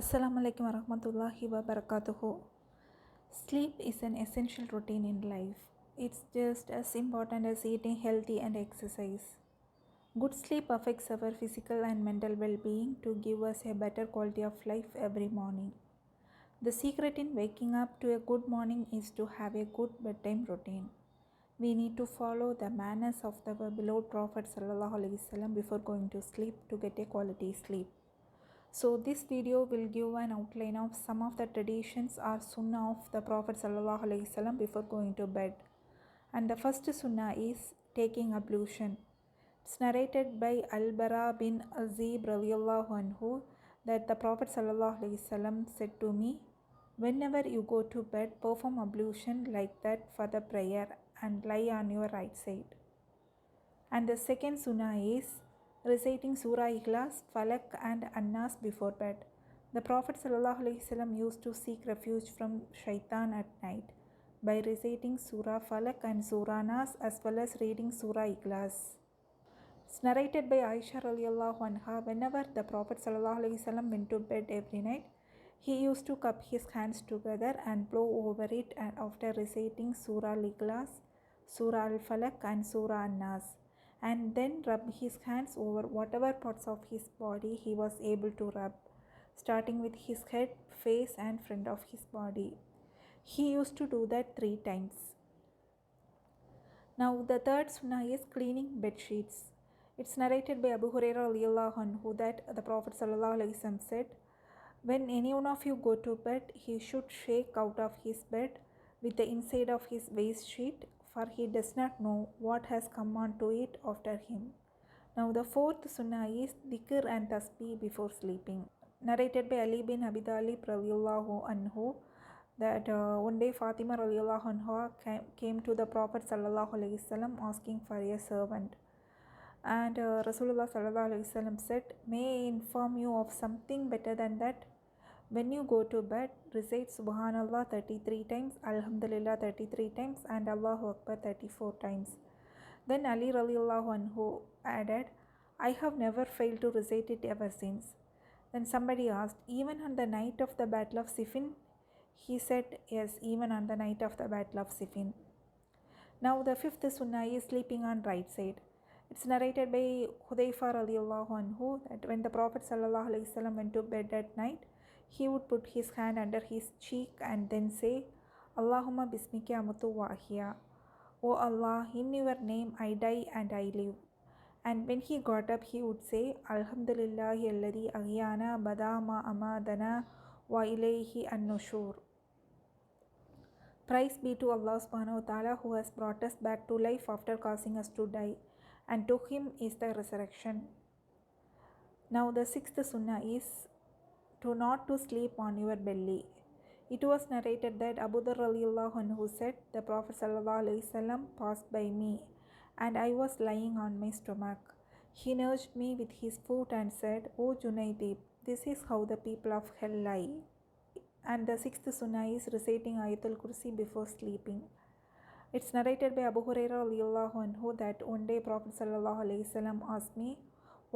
Assalamu alaikum warahmatullahi wabarakatuh. Sleep is an essential routine in life. It's just as important as eating healthy and exercise. Good sleep affects our physical and mental well being to give us a better quality of life every morning. The secret in waking up to a good morning is to have a good bedtime routine. We need to follow the manners of the beloved Prophet ﷺ before going to sleep to get a quality sleep. So this video will give an outline of some of the traditions or sunnah of the Prophet ﷺ before going to bed. And the first sunnah is taking ablution. It's narrated by Al-Bara bin Azib radiallahu anhu that the Prophet ﷺ said to me, "Whenever you go to bed, perform ablution like that for the prayer and lie on your right side." And the second sunnah is reciting Surah Ikhlas, Falak and An-Nas before bed. The Prophet ﷺ used to seek refuge from shaitan at night by reciting Surah Falak and Surah Nas as well as reading Surah Ikhlas. It's narrated by Aisha radiallahu anha, whenever the Prophet ﷺ went to bed every night, he used to cup his hands together and blow over it and after reciting Surah Ikhlas, Surah Al-Falak and Surah An-Nas, and then rub his hands over whatever parts of his body he was able to rub, starting with his head, face and front of his body. He used to do that 3 times. Now the third sunnah is cleaning bed sheets. It's narrated by Abu Hurairah radiallahu anhu that the Prophet ﷺ said, "When any one of you go to bed, he should shake out of his bed with the inside of his waist sheet, for he does not know what has come onto it after him." Now the fourth sunnah is dhikr and tasbih before sleeping. Narrated by Ali bin Abi Talib radiallahu anhu that one day Fatima radiallahu anha came to the Prophet ﷺ asking for a servant. And Rasulullah ﷺ said, "May I inform you of something better than that? When you go to bed, recite Subhanallah 33 times, Alhamdulillah 33 times and Allahu Akbar 34 times. Then Ali radiallahu anhu added, "I have never failed to recite it ever since." Then somebody asked, "Even on the night of the Battle of Siffin?" He said, "Yes, even on the night of the Battle of Siffin." Now the fifth sunnah is sleeping on right side. It's narrated by Hudayfa radiallahu anhu that when the Prophet ﷺ went to bed at night, he would put his hand under his cheek and then say, "Allahumma bismika amutu wa ahya." "O Allah, in your name I die and I live." And when he got up, he would say, "Alhamdulillahi alladhi ahyana bada ma amadana wa ilayhi an-nushur." Praise be to Allah subhanahu wa ta'ala who has brought us back to life after causing us to die, and to him is the resurrection. Now the sixth sunnah is to not to sleep on your belly. It was narrated that Abu Dharr radiallahu anhu said, "The Prophet ﷺ passed by me and I was lying on my stomach. He nudged me with his foot and said, 'O Junaydib, this is how the people of hell lie.'" And the sixth sunnah is reciting Ayatul Kursi before sleeping. It's narrated by Abu Hurairah radiallahu anhu that one day Prophet ﷺ asked me,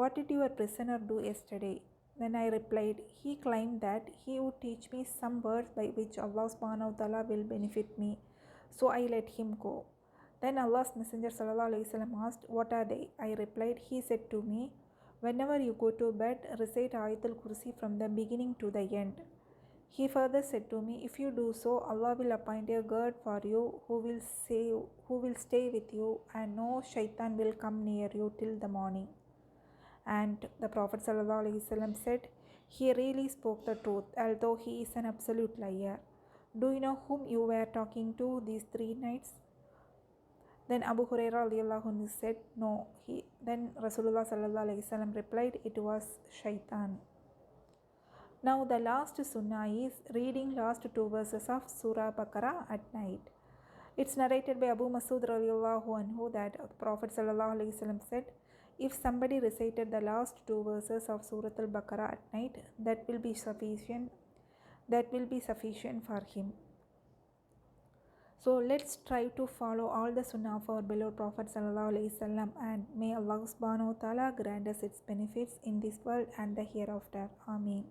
"What did your prisoner do yesterday?" Then I replied, "He claimed that he would teach me some words by which Allah subhanahu wa ta'ala will benefit me. So I let him go." Then Allah's Messenger ﷺ asked, "What are they?" I replied, "He said to me, 'Whenever you go to bed, recite Ayatul Kursi from the beginning to the end.' He further said to me, 'If you do so, Allah will appoint a guard for you who will stay with you, and no shaitan will come near you till the morning.'" And the Prophet ﷺ said, "He really spoke the truth, although he is an absolute liar. Do you know whom you were talking to these 3 nights?" Then Abu Hurairah radiallahu anhu said, "No." Then Rasulullah ﷺ replied, "It was shaitan." Now the last sunnah is reading last 2 verses of Surah Baqarah at night. It's narrated by Abu Masud radiallahu anhu that the Prophet ﷺ said, "If somebody recited the last 2 verses of Surah Al-Baqarah at night, that will be sufficient for him." So let's try to follow all the sunnah of our beloved Prophet ﷺ, and may Allah subhanahu wa ta'ala grant us its benefits in this world and the hereafter. Ameen.